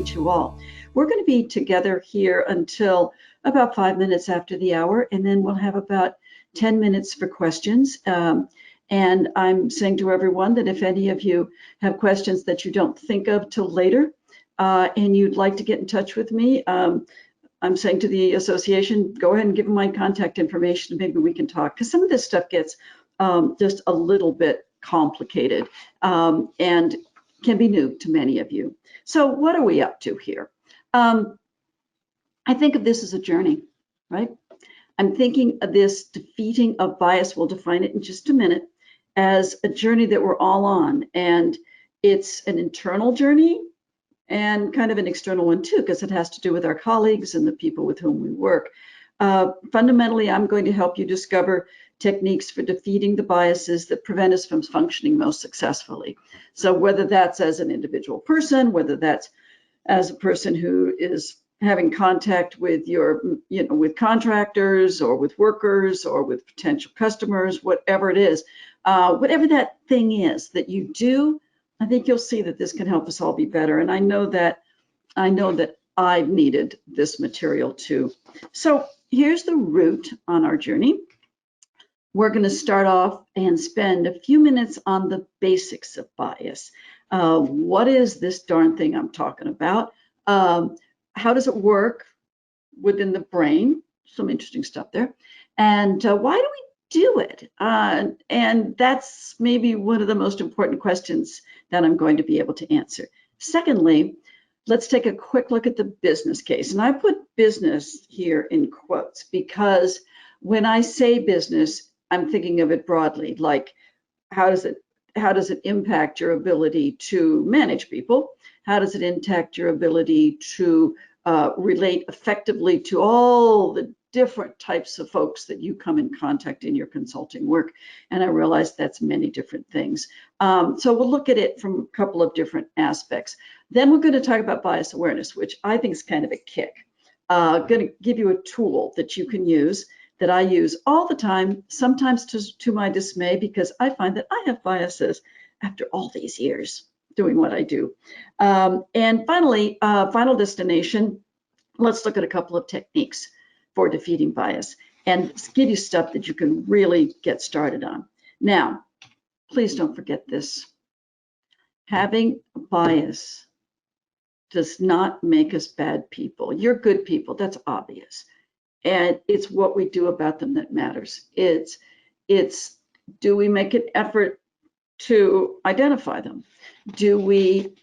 meet you all. We're going to be together here until about 5 minutes after the hour, and then we'll have about 10 minutes for questions. And I'm saying to everyone that if any of you have questions that you don't think of till later, and you'd like to get in touch with me, I'm saying to the association, go ahead and give them my contact information. Maybe we can talk, because some of this stuff gets just a little bit complicated and can be new to many of you. So what are we up to here? I think of this as a journey, right? I'm thinking of this defeating of bias, we'll define it in just a minute, as a journey that we're all on. And it's an internal journey and kind of an external one too, because it has to do with our colleagues and the people with whom we work. Fundamentally, I'm going to help you discover techniques for defeating the biases that prevent us from functioning most successfully. So whether that's as an individual person, whether that's as a person who is having contact with with contractors or with workers or with potential customers, whatever it is, whatever that thing is that you do, I think you'll see that this can help us all be better. And I know that I've needed this material too. So here's the route on our journey. We're going to start off and spend a few minutes on the basics of bias. What is this darn thing I'm talking about? How does it work within the brain? Some interesting stuff there. And why do we do it? And that's maybe one of the most important questions that I'm going to be able to answer. Secondly, let's take a quick look at the business case. And I put business here in quotes because when I say business, I'm thinking of it broadly, like how does it impact your ability to manage people? How does it impact your ability to relate effectively to all the different types of folks that you come in contact in your consulting work? And I realize that's many different things. So we'll look at it from a couple of different aspects. Then we're going to talk about bias awareness, which I think is kind of a kick. Going to give you a tool that you can use, that I use all the time, sometimes to my dismay, because I find that I have biases after all these years doing what I do. And finally, final destination, let's look at a couple of techniques for defeating bias and give you stuff that you can really get started on. Now, please don't forget this. Having a bias does not make us bad people. You're good people, that's obvious. And it's what we do about them that matters. It's do we make an effort to identify them? Do we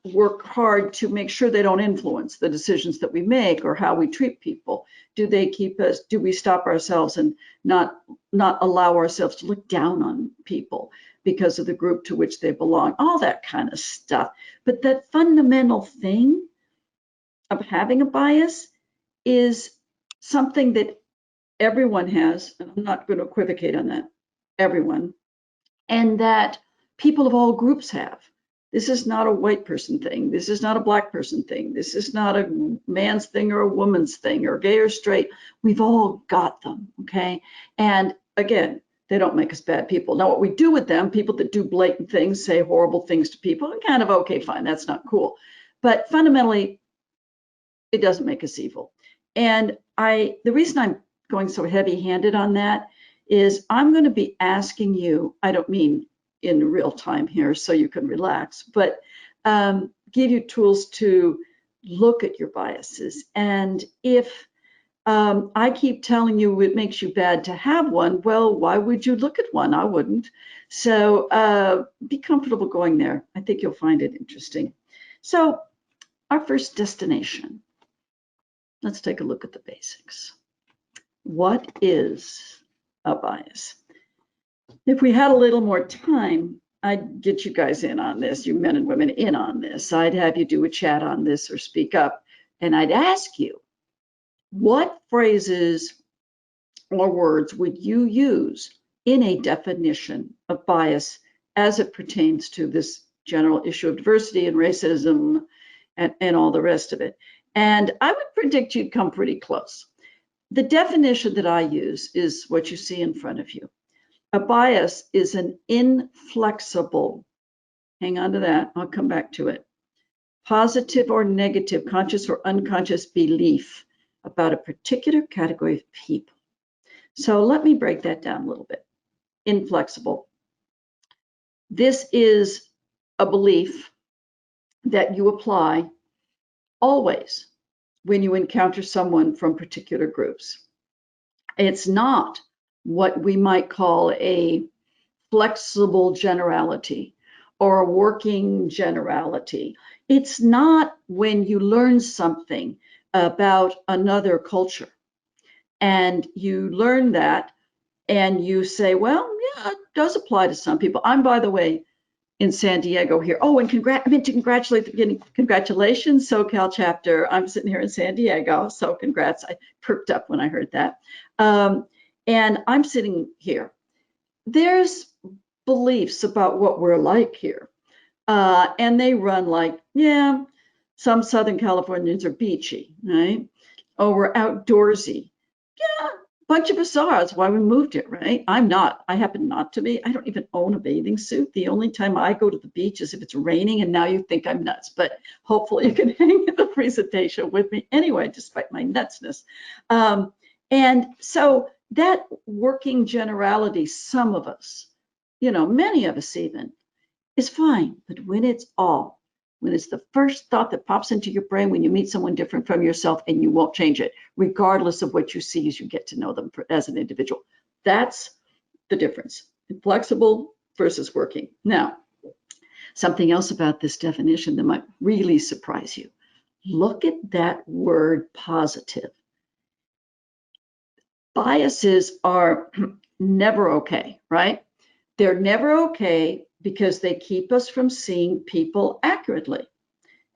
work hard to make sure they don't influence the decisions that we make or how we treat people? Do they keep us, do we stop ourselves and not allow ourselves to look down on people because of the group to which they belong? All that kind of stuff. But that fundamental thing of having a bias is something that everyone has, and I'm not going to equivocate on that, everyone, and that people of all groups have. This is not a white person thing. This is not a black person thing. This is not a man's thing or a woman's thing or gay or straight. We've all got them, okay? And again, they don't make us bad people. Now, what we do with them, people that do blatant things, say horrible things to people, kind of, okay, fine, that's not cool. But fundamentally, it doesn't make us evil. And the reason I'm going so heavy-handed on that is I'm going to be asking you, I don't mean in real time here so you can relax, but give you tools to look at your biases. And if I keep telling you it makes you bad to have one, well, why would you look at one? I wouldn't. So be comfortable going there. I think you'll find it interesting. So our first destination. Let's take a look at the basics. What is a bias? If we had a little more time, I'd get you guys in on this, you men and women in on this. I'd have you do a chat on this or speak up, and I'd ask you, what phrases or words would you use in a definition of bias as it pertains to this general issue of diversity and racism and all the rest of it? And I would predict you'd come pretty close. The definition that I use is what you see in front of you. A bias is an inflexible, hang on to that, I'll come back to it, positive or negative, conscious or unconscious belief about a particular category of people. So let me break that down a little bit. Inflexible. This is a belief that you apply always when you encounter someone from particular groups. It's not what we might call a flexible generality or a working generality. It's not when you learn something about another culture and you learn that and you say, well, yeah, it does apply to some people. I'm, by the way, in San Diego here. Oh, and I meant to congratulate the beginning. Congratulations, SoCal chapter. I'm sitting here in San Diego, so congrats. I perked up when I heard that. And I'm sitting here. There's beliefs about what we're like here. And they run like, yeah, some Southern Californians are beachy, right? Oh, we're outdoorsy. Yeah, bunch of us are. That's why we moved here, right? I'm not. I happen not to be. I don't even own a bathing suit. The only time I go to the beach is if it's raining, and now you think I'm nuts. But hopefully you can hang in the presentation with me anyway, despite my nutsness. And so that working generality, some of us, many of us even, is fine. But when it's the first thought that pops into your brain when you meet someone different from yourself and you won't change it, regardless of what you see as you get to know them as an individual. That's the difference. Flexible versus working. Now, something else about this definition that might really surprise you. Look at that word positive. Biases are never okay, right? They're never okay because they keep us from seeing people accurately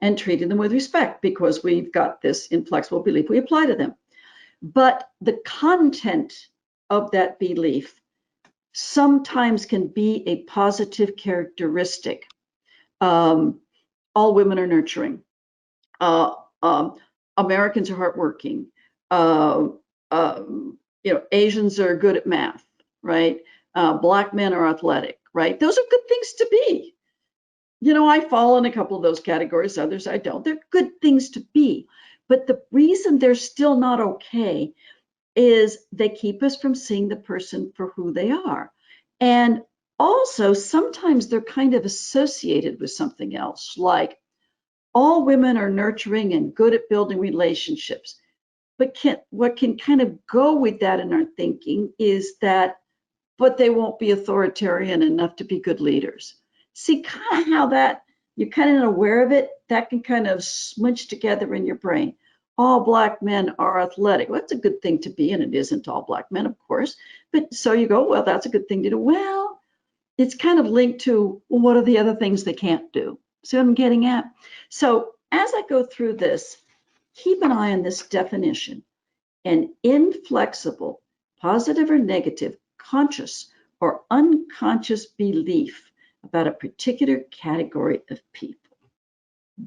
and treating them with respect because we've got this inflexible belief we apply to them. But the content of that belief sometimes can be a positive characteristic. All women are nurturing. Americans are hardworking. Asians are good at math, right? Black men are athletic, right? Those are good things to be. I fall in a couple of those categories, others I don't. They're good things to be. But the reason they're still not okay is they keep us from seeing the person for who they are. And also, sometimes they're kind of associated with something else, like all women are nurturing and good at building relationships. But what can kind of go with that in our thinking is that, but they won't be authoritarian enough to be good leaders. See kind of how that, you're kind of aware of it, that can kind of smooch together in your brain. All Black men are athletic. Well, that's a good thing to be, and it isn't all Black men, of course. But so you go, well, that's a good thing to do. Well, it's kind of linked to, well, what are the other things they can't do? See what I'm getting at? So as I go through this, keep an eye on this definition. An inflexible, positive or negative, conscious or unconscious belief about a particular category of people.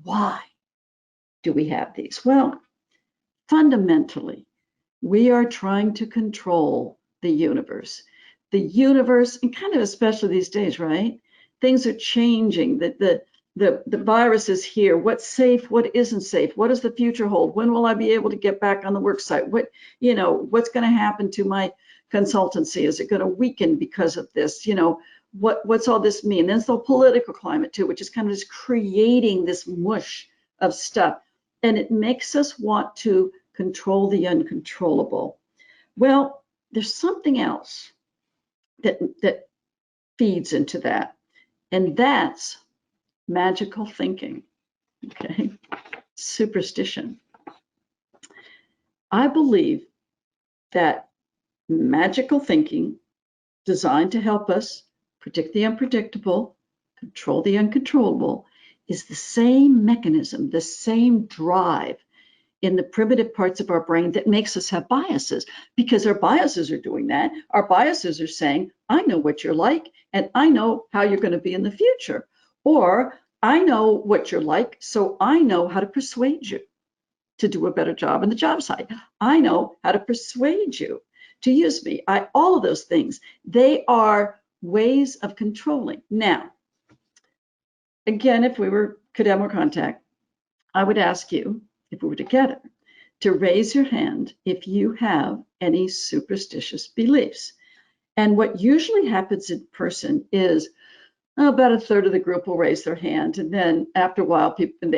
Why do we have these? Well, fundamentally, we are trying to control the universe. The universe, and kind of especially these days, right? Things are changing. The virus is here. What's safe? What isn't safe? What does the future hold? When will I be able to get back on the work site? What's going to happen to my consultancy? Is it going to weaken because of this? What's all this mean? There's the political climate too, which is kind of just creating this mush of stuff. And it makes us want to control the uncontrollable. Well, there's something else that feeds into that, and that's magical thinking, okay? Superstition. I believe that magical thinking, designed to help us predict the unpredictable, control the uncontrollable, is the same mechanism, the same drive in the primitive parts of our brain that makes us have biases, because our biases are doing that. Our biases are saying, I know what you're like, and I know how you're going to be in the future. Or I know what you're like, so I know how to persuade you to do a better job on the job site. I know how to persuade you to use me. All of those things, they are ways of controlling. Now, again, if we could have more contact, I would ask you, if we were together, to raise your hand if you have any superstitious beliefs. And what usually happens in person is about a third of the group will raise their hand. And then after a while,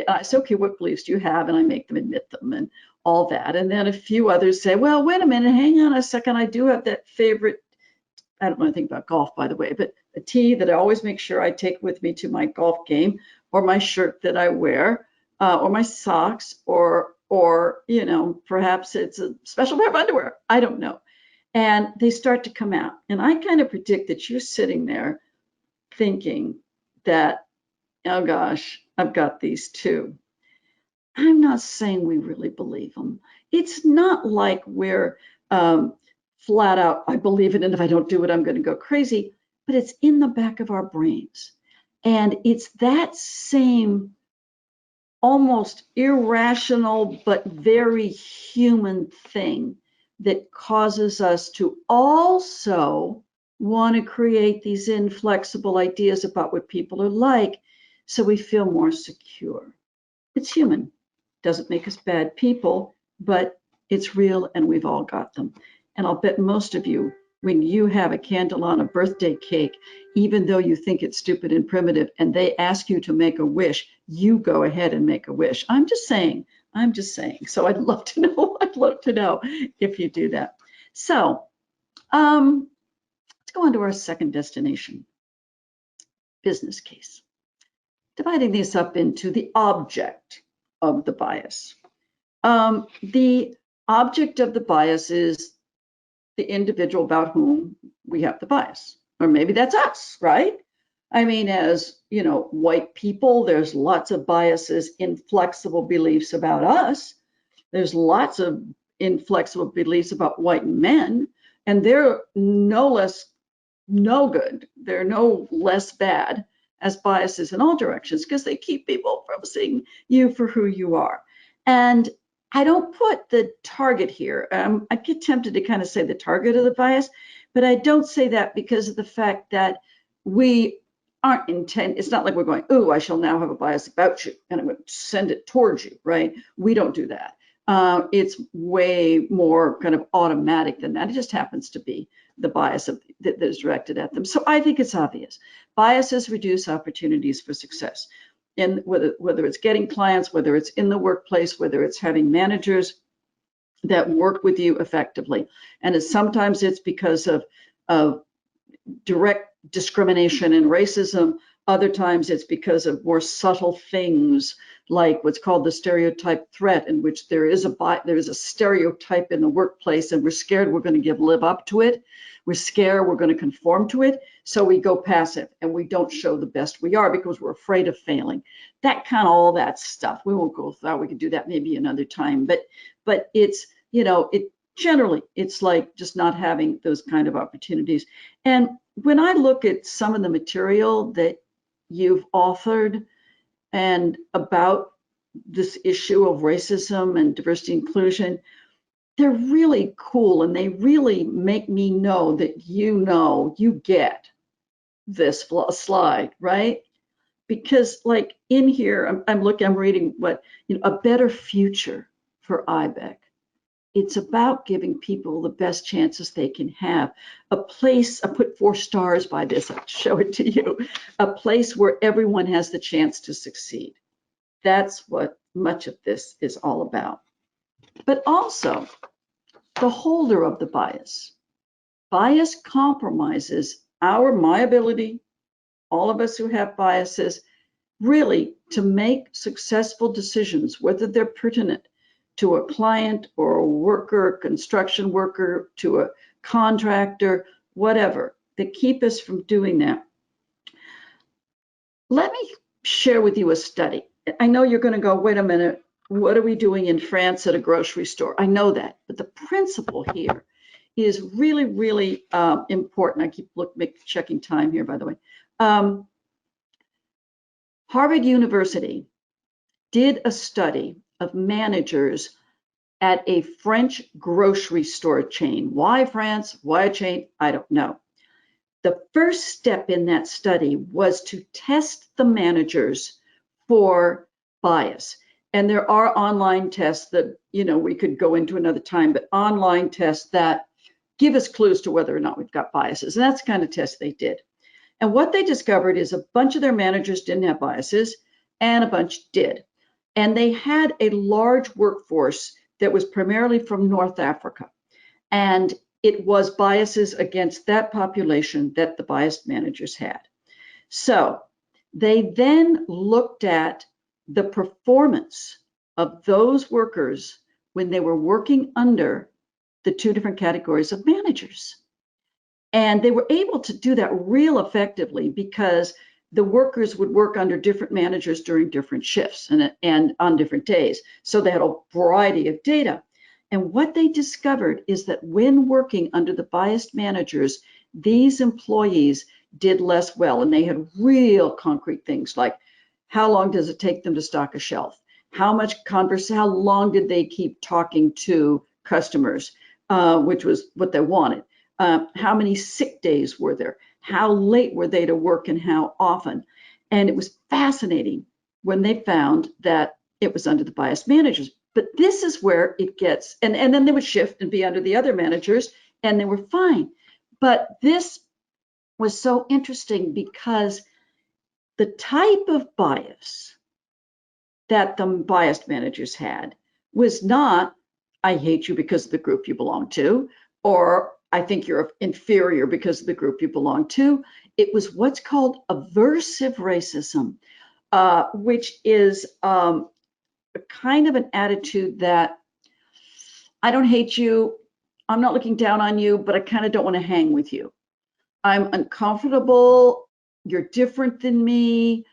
I say, okay, what beliefs do you have? And I make them admit them and all that. And then a few others say, well, wait a minute, hang on a second. I do have that favorite, I don't know anything about golf, by the way, but a tee that I always make sure I take with me to my golf game, or my shirt that I wear, or my socks, or perhaps it's a special pair of underwear. I don't know. And they start to come out. And I kind of predict that you're sitting there thinking that, oh gosh, I've got these too. I'm not saying we really believe them. It's not like we're flat out, I believe it, and if I don't do it, I'm going to go crazy. But it's in the back of our brains. And it's that same almost irrational but very human thing that causes us to also want to create these inflexible ideas about what people are like so we feel more secure. It's human. Doesn't make us bad people, but it's real and we've all got them. And I'll bet most of you, when you have a candle on a birthday cake, even though you think it's stupid and primitive, and they ask you to make a wish, you go ahead and make a wish. I'm just saying. So I'd love to know if you do that. So let's go on to our second destination, business case. Dividing these up into the object of the bias. The object of the bias is the individual about whom we have the bias, or maybe that's us, right? I mean, as you know, white people, there's lots of biases, inflexible beliefs about us. There's lots of inflexible beliefs about white men, and they're no good. They're no less bad as biases in all directions because they keep people from seeing you for who you are. And I don't put the target here. I get tempted to kind of say the target of the bias, but I don't say that because of the fact that we aren't it's not like we're going, oh, I shall now have a bias about you and I'm going to send it towards you, right? We don't do that. It's way more kind of automatic than that. It just happens to be the bias that is directed at them. So I think it's obvious. Biases reduce opportunities for success. And whether it's getting clients, whether it's in the workplace, whether it's having managers that work with you effectively. And sometimes it's because of direct discrimination and racism. Other times it's because of more subtle things like what's called the stereotype threat, in which there is a stereotype in the workplace and we're scared we're going to live up to it. We're scared we're going to conform to it. So we go passive and we don't show the best we are because we're afraid of failing. That kind of all that stuff. We won't go through that. We could do that maybe another time. But it's, generally, it's like just not having those kind of opportunities. And when I look at some of the material that you've authored and about this issue of racism and diversity inclusion, they're really cool and they really make me know that you get this slide, right? Because like in here, I'm reading a better future for IBEC. It's about giving people the best chances they can have. I put 4 stars by this, I'll show it to you. A place where everyone has the chance to succeed. That's what much of this is all about. But also, the holder of the bias. Bias compromises my ability, all of us who have biases, really to make successful decisions, whether they're pertinent to a client or a worker, construction worker, to a contractor, whatever, that keep us from doing that. Let me share with you a study. I know you're going to go, wait a minute, what are we doing in France at a grocery store? I know that, but the principle here is really, really important. I keep checking time here, by the way. Harvard University did a study of managers at a French grocery store chain. Why France? Why a chain? I don't know. The first step in that study was to test the managers for bias. And there are online tests that, we could go into another time, but online tests that give us clues to whether or not we've got biases. And that's the kind of test they did. And what they discovered is a bunch of their managers didn't have biases and a bunch did. And they had a large workforce that was primarily from North Africa. And it was biases against that population that the biased managers had. So they then looked at the performance of those workers when they were working under the two different categories of managers. And they were able to do that real effectively because the workers would work under different managers during different shifts and on different days. So they had a variety of data. And what they discovered is that when working under the biased managers, these employees did less well. And they had real concrete things like, how long does it take them to stock a shelf? How long did they keep talking to customers, which was what they wanted? How many sick days were there? How late were they to work and how often? And it was fascinating when they found that it was under the biased managers. But this is where it gets, and then they would shift and be under the other managers and they were fine. But this was so interesting because the type of bias that the biased managers had was not, I hate you because of the group you belong to, or I think you're inferior because of the group you belong to. It was what's called aversive racism, which is a kind of an attitude that I don't hate you, I'm not looking down on you, but I kind of don't want to hang with you. I'm uncomfortable, you're different than me,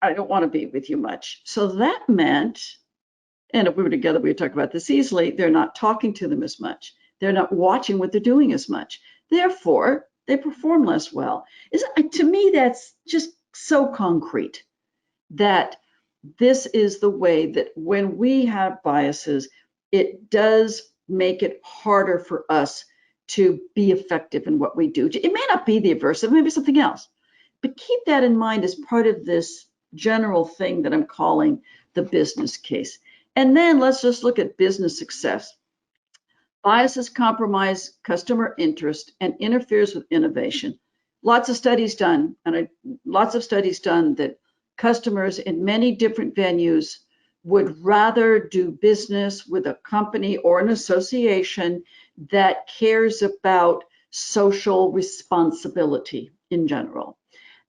I don't want to be with you much. So that meant, and if we were together, we would talk about this easily, they're not talking to them as much. They're not watching what they're doing as much. Therefore, they perform less well. To me, that's just so concrete that this is the way that when we have biases, it does make it harder for us to be effective in what we do. It may not be the aversive, maybe something else, but keep that in mind as part of this general thing that I'm calling the business case. And then let's just look at business success. Biases compromise customer interest and interferes with innovation. Lots of studies done, that customers in many different venues would rather do business with a company or an association that cares about social responsibility in general.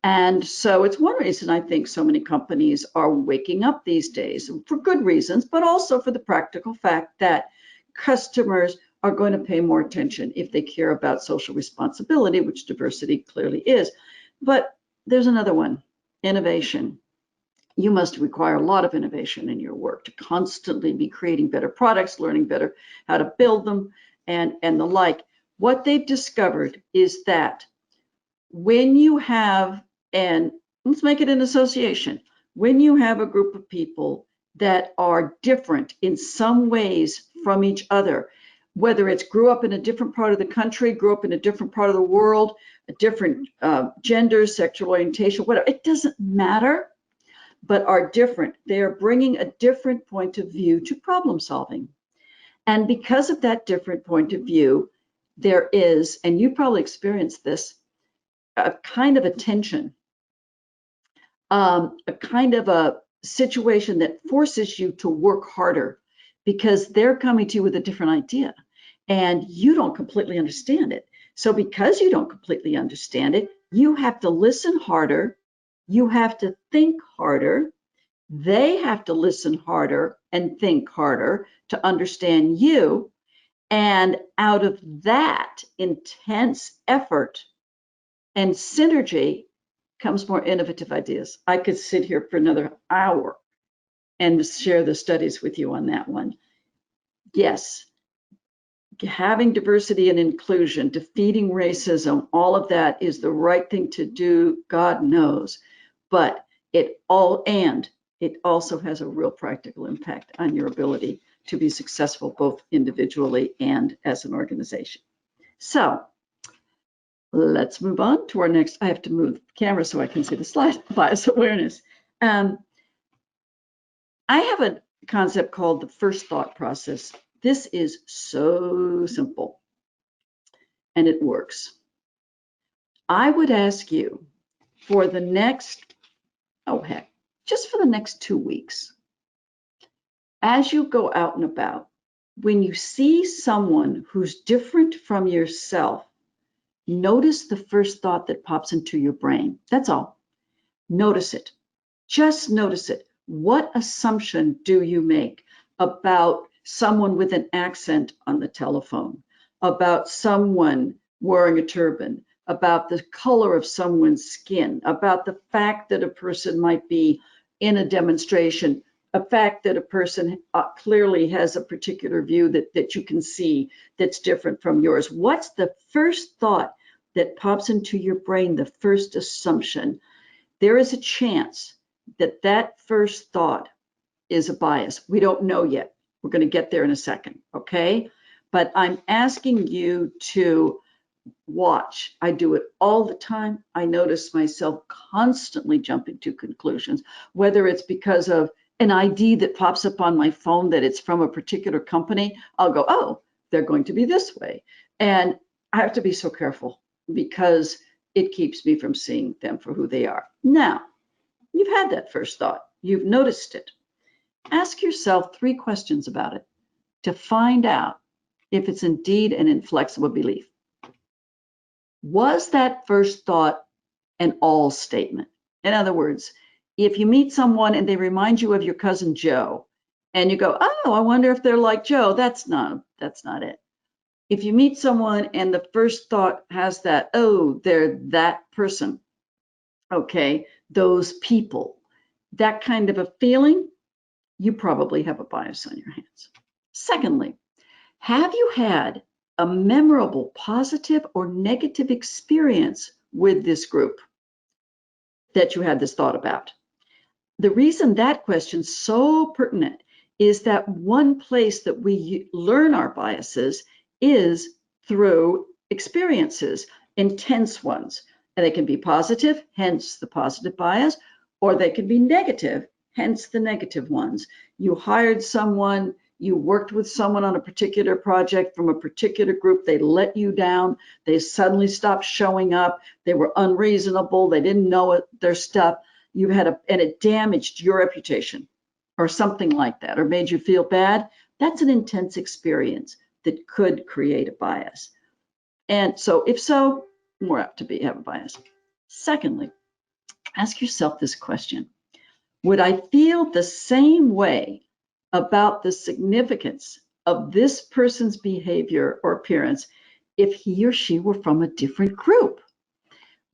And so it's one reason I think so many companies are waking up these days for good reasons, but also for the practical fact that customers are going to pay more attention if they care about social responsibility, which diversity clearly is. But there's another one, innovation. You must require a lot of innovation in your work to constantly be creating better products, learning better how to build them, and the like. What they've discovered is that when you have, and let's make it an association, when you have a group of people that are different in some ways from each other, whether it's grew up in a different part of the country, grew up in a different part of the world, a different gender, sexual orientation, whatever, it doesn't matter, but are different. They are bringing a different point of view to problem solving. And because of that different point of view, there is, and you probably experienced this, a kind of a tension, a kind of a situation that forces you to work harder because they're coming to you with a different idea and you don't completely understand it. So because you don't completely understand it, you have to listen harder, you have to think harder, they have to listen harder and think harder to understand you. And out of that intense effort and synergy comes more innovative ideas. I could sit here for another hour and share the studies with you on that one. Yes, having diversity and inclusion, defeating racism, all of that is the right thing to do, God knows. But it also has a real practical impact on your ability to be successful both individually and as an organization. So let's move on to our next. I have to move the camera so I can see the slide. Bias awareness. I have a concept called the first thought process. This is so simple and it works. I would ask you for the next, oh heck, just for the next 2 weeks, as you go out and about, when you see someone who's different from yourself, notice the first thought that pops into your brain. That's all. Notice it. Just notice it. What assumption do you make about someone with an accent on the telephone, about someone wearing a turban, about the color of someone's skin, about the fact that a person might be in a demonstration, a fact that a person clearly has a particular view that you can see that's different from yours? What's the first thought that pops into your brain, the first assumption? There is a chance that that first thought is a bias. We don't know yet. We're going to get there in a second, okay? But I'm asking you to watch. I do it all the time. I notice myself constantly jumping to conclusions, whether it's because of an ID that pops up on my phone that it's from a particular company. I'll go, oh, they're going to be this way. And I have to be so careful because it keeps me from seeing them for who they are. Now, you've had that first thought. You've noticed it. Ask yourself 3 questions about it to find out if it's indeed an inflexible belief. Was that first thought an all statement? In other words, if you meet someone and they remind you of your cousin Joe, and you go, oh, I wonder if they're like Joe, that's not it. If you meet someone and the first thought has that, oh, they're that person, okay, those people, that kind of a feeling, you probably have a bias on your hands. Secondly, have you had a memorable positive or negative experience with this group that you had this thought about? The reason that question's so pertinent is that one place that we learn our biases is through experiences, intense ones. And they can be positive, hence the positive bias, or they can be negative, hence the negative ones. You hired someone, you worked with someone on a particular project from a particular group, they let you down, they suddenly stopped showing up, they were unreasonable, they didn't know their stuff, and it damaged your reputation or something like that, or made you feel bad. That's an intense experience that could create a bias. And so if so, more apt to have a bias. Secondly, ask yourself this question. Would I feel the same way about the significance of this person's behavior or appearance if he or she were from a different group?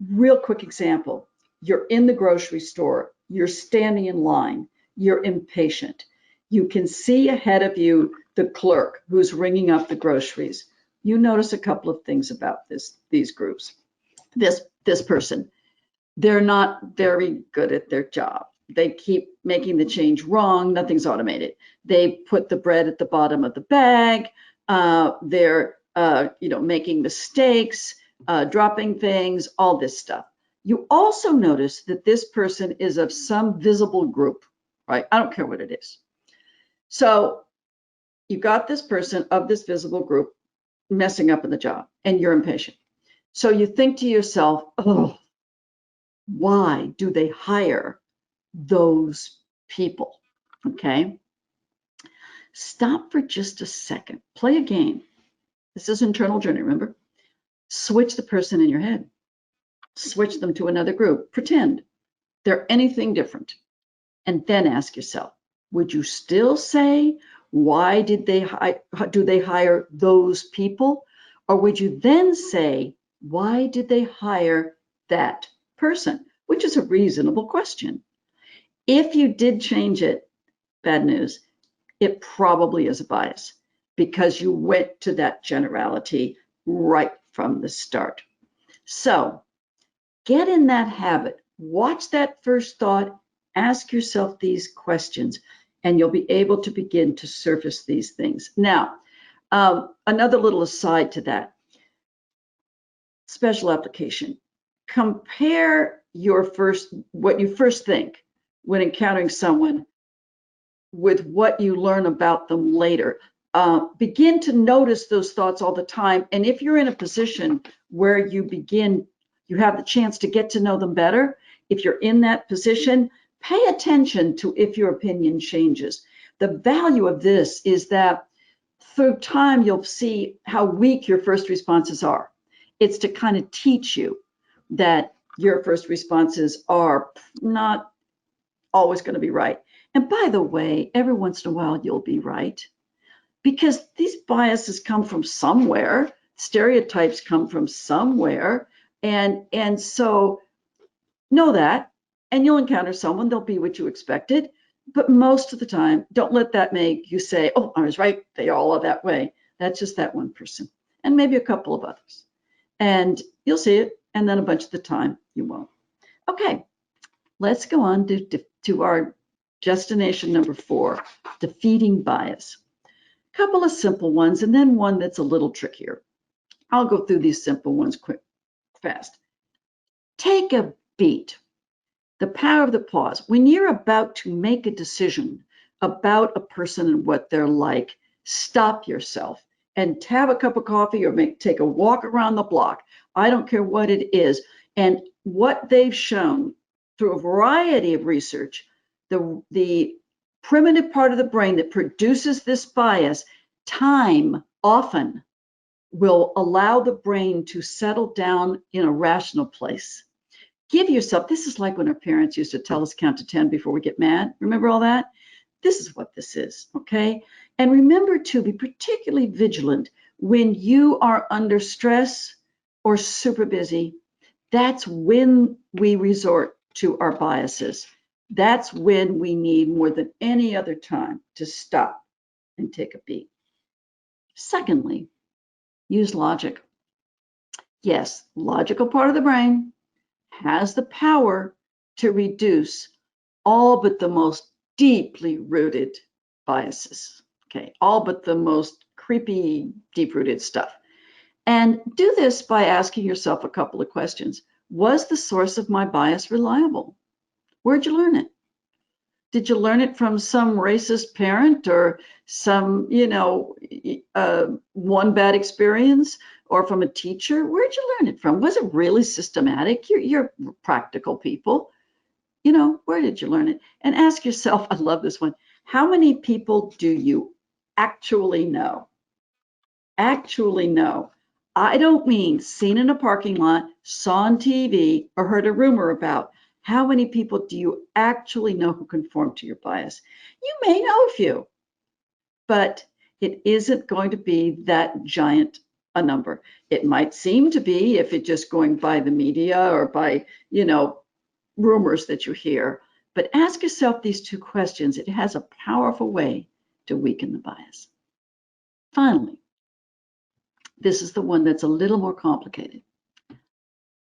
Real quick example. You're in the grocery store, you're standing in line, you're impatient. You can see ahead of you the clerk who's ringing up the groceries. You notice a couple of things about these groups. This person, they're not very good at their job. They keep making the change wrong. Nothing's automated. They put the bread at the bottom of the bag. They're making mistakes, dropping things, all this stuff. You also notice that this person is of some visible group, right? I don't care what it is. So you got this person of this visible group messing up in the job, and you're impatient. So you think to yourself, oh, why do they hire those people? Okay. Stop for just a second. Play a game. This is internal journey, remember? Switch the person in your head. Switch them to another group. Pretend they're anything different. And then ask yourself, would you still say, why do they hire those people? Or would you then say, why did they hire that person? Which is a reasonable question. If you did change it, bad news, it probably is a bias because you went to that generality right from the start. So get in that habit. Watch that first thought. Ask yourself these questions, and you'll be able to begin to surface these things. Now, another little aside to that, special application. Compare what you first think when encountering someone with what you learn about them later. Begin to notice those thoughts all the time. And if you're in a position where you have the chance to get to know them better, if you're in that position, pay attention to if your opinion changes. The value of this is that through time, you'll see how weak your first responses are. It's to kind of teach you that your first responses are not always going to be right. And by the way, every once in a while, you'll be right, because these biases come from somewhere. Stereotypes come from somewhere. And so know that, and you'll encounter someone, they'll be what you expected. But most of the time, don't let that make you say, oh, I was right, they all are that way. That's just that one person, and maybe a couple of others. And you'll see it, and then a bunch of the time, you won't. Okay, let's go on to our destination number 4, defeating bias. A couple of simple ones, and then one that's a little trickier. I'll go through these simple ones fast. Take a beat. The power of the pause. When you're about to make a decision about a person and what they're like, stop yourself and have a cup of coffee or take a walk around the block. I don't care what it is. And what they've shown through a variety of research, the primitive part of the brain that produces this bias, time often will allow the brain to settle down in a rational place. Give yourself, this is like when our parents used to tell us count to 10 before we get mad. Remember all that? This is what this is, okay? And remember to be particularly vigilant when you are under stress or super busy. That's when we resort to our biases. That's when we need more than any other time to stop and take a beat. Secondly, use logic. Yes, logical part of the brain has the power to reduce all but the most deeply rooted biases, okay? All but the most creepy, deep-rooted stuff. And do this by asking yourself a couple of questions. Was the source of my bias reliable? Where'd you learn it? Did you learn it from some racist parent or some, one bad experience, or from a teacher? Where'd you learn it from? Was it really systematic? You're practical people. Where did you learn it? And ask yourself, I love this one, how many people do you actually know? Actually know. I don't mean seen in a parking lot, saw on TV, or heard a rumor about. How many people do you actually know who conform to your bias? You may know a few, but it isn't going to be that giant a number. It might seem to be if it's just going by the media or by, rumors that you hear. But ask yourself these 2 questions. It has a powerful way to weaken the bias. Finally, this is the one that's a little more complicated.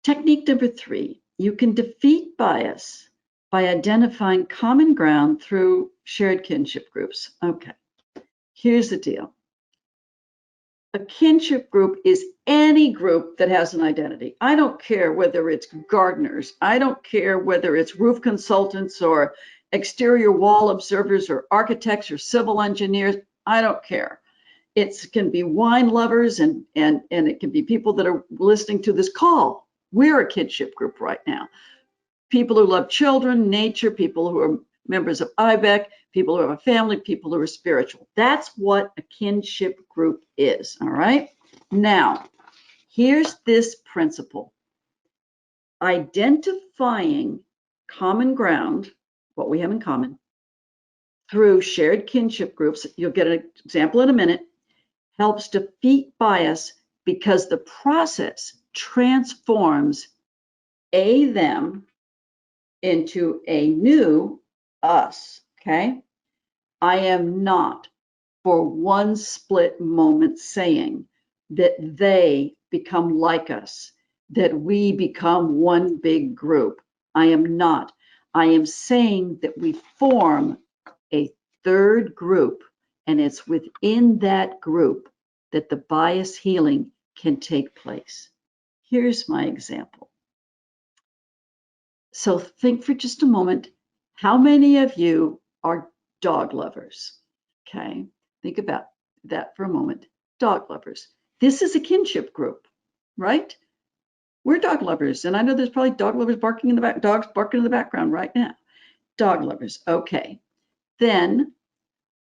Technique number 3, you can defeat bias by identifying common ground through shared kinship groups. Okay, here's the deal. A kinship group is any group that has an identity. I don't care whether it's gardeners. I don't care whether it's roof consultants or exterior wall observers or architects or civil engineers. I don't care. It can be wine lovers and it can be people that are listening to this call. We're a kinship group right now. People who love children, nature, people who are members of IBEC, people who have a family, people who are spiritual. That's what a kinship group is, all right? Now, here's this principle. Identifying common ground, what we have in common, through shared kinship groups, you'll get an example in a minute, helps defeat bias because the process transforms them into a new us, okay? I am not for one split moment saying that they become like us, that we become one big group. I am not. I am saying that we form a third group, and it's within that group that the bias healing can take place. Here's my example. So think for just a moment, how many of you are dog lovers. Okay, think about that for a moment. Dog lovers. This is a kinship group, right? We're dog lovers, and I know there's probably dog lovers barking in the back, dogs barking in the background right now. Dog lovers. Okay. Then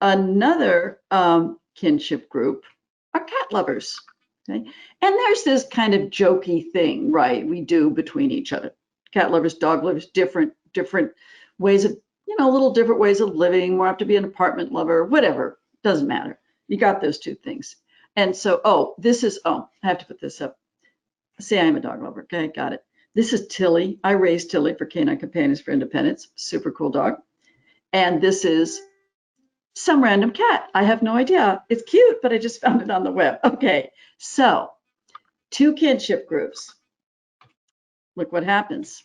another kinship group are cat lovers. Okay. And there's this kind of jokey thing, right? We do between each other. Cat lovers, dog lovers, different ways of, little different ways of living. We have to be an apartment lover, whatever. Doesn't matter. You got those two things. And so, I have to put this up. Say I'm a dog lover. Okay, got it. This is Tilly. I raised Tilly for Canine Companions for Independence. Super cool dog. And this is some random cat. I have no idea. It's cute, but I just found it on the web. Okay, so 2 kinship groups. Look what happens.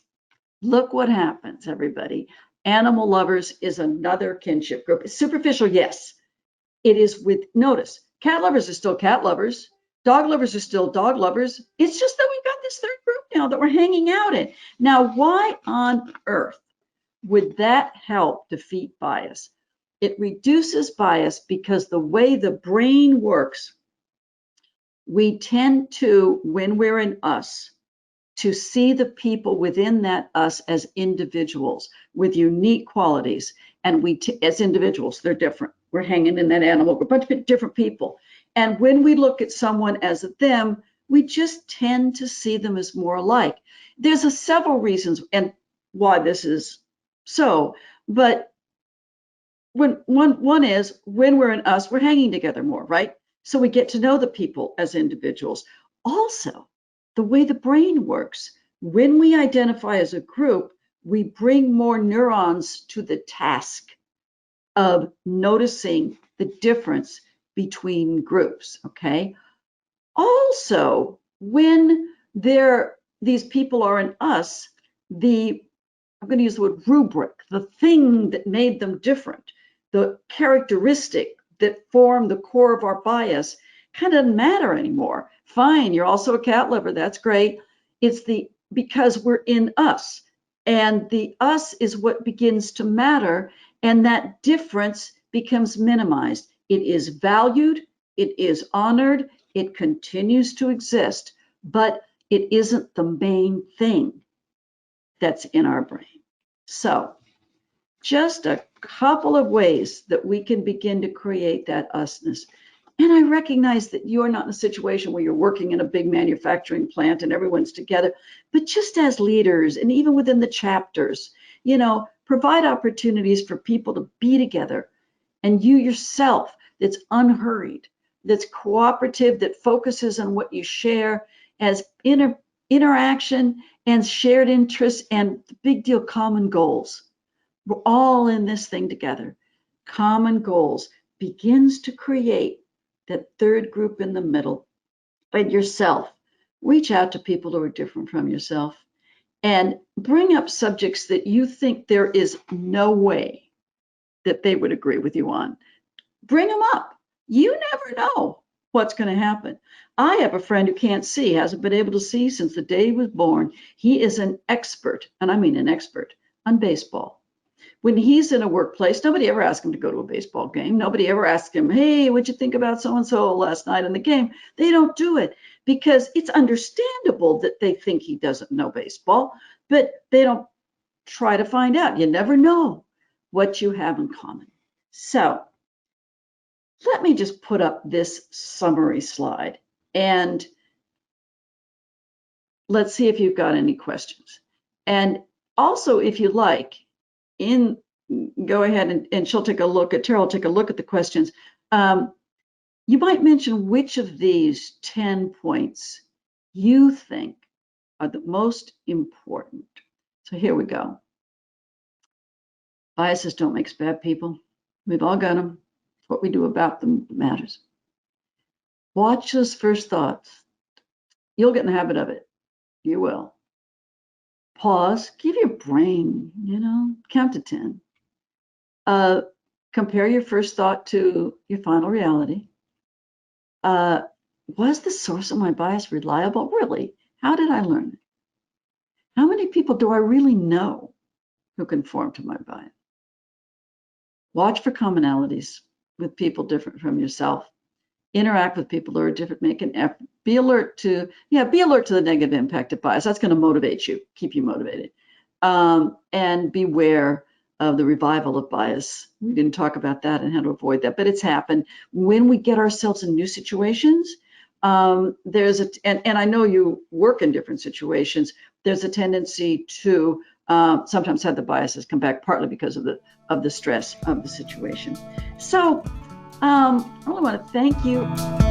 Look what happens, everybody. Animal lovers is another kinship group. It's superficial, yes. It is with, notice, cat lovers are still cat lovers. Dog lovers are still dog lovers. It's just that we've got this third group now that we're hanging out in. Now, why on earth would that help defeat bias? It reduces bias because the way the brain works, we tend to, when we're in us, to see the people within that us as individuals with unique qualities. And as individuals, they're different. We're hanging in that animal, we're a bunch of different people. And when we look at someone as them, we just tend to see them as more alike. There's several reasons and why this is so, but one is when we're in us, we're hanging together more, right? So we get to know the people as individuals. Also, the way the brain works, when we identify as a group, we bring more neurons to the task of noticing the difference between groups, okay? Also, when these people are in us, I'm going to use the word rubric, the thing that made them different, the characteristic that formed the core of our bias kind of doesn't matter anymore. Fine, you're also a cat lover, that's great. It's because we're in us, and the us is what begins to matter, and that difference becomes minimized. It is valued, it is honored, it continues to exist, but it isn't the main thing that's in our brain. So just a couple of ways that we can begin to create that usness. And I recognize that you're not in a situation where you're working in a big manufacturing plant and everyone's together, but just as leaders and even within the chapters, provide opportunities for people to be together, and you yourself that's unhurried, that's cooperative, that focuses on what you share as interaction and shared interests and the big deal, common goals. We're all in this thing together. Common goals begins to create that third group in the middle. And yourself, reach out to people who are different from yourself and bring up subjects that you think there is no way that they would agree with you on. Bring them up. You never know what's going to happen. I have a friend who can't see, hasn't been able to see since the day he was born. He is an expert, and I mean an expert, on baseball. When he's in a workplace, nobody ever asks him to go to a baseball game. Nobody ever asks him, hey, what'd you think about so-and-so last night in the game? They don't do it because it's understandable that they think he doesn't know baseball, but they don't try to find out. You never know what you have in common. So let me just put up this summary slide and let's see if you've got any questions. And also, if you like, go ahead and she'll take a look at, Terrell will take a look at the questions. You might mention which of these 10 points you think are the most important. So here we go. Biases don't make us bad people. We've all got them. What we do about them matters. Watch those first thoughts. You'll get in the habit of it. You will. Pause, give your brain, count to 10. Compare your first thought to your final reality. Was the source of my bias reliable? Really? How did I learn it? How many people do I really know who conform to my bias? Watch for commonalities with people different from yourself. Interact with people who are different. Make an effort. Be alert to the negative impact of bias. That's going to motivate you, keep you motivated. And beware of the revival of bias. We didn't talk about that and how to avoid that, but it's happened when we get ourselves in new situations. And I know you work in different situations. There's a tendency to sometimes have the biases come back, partly because of the stress of the situation. So I really want to thank you.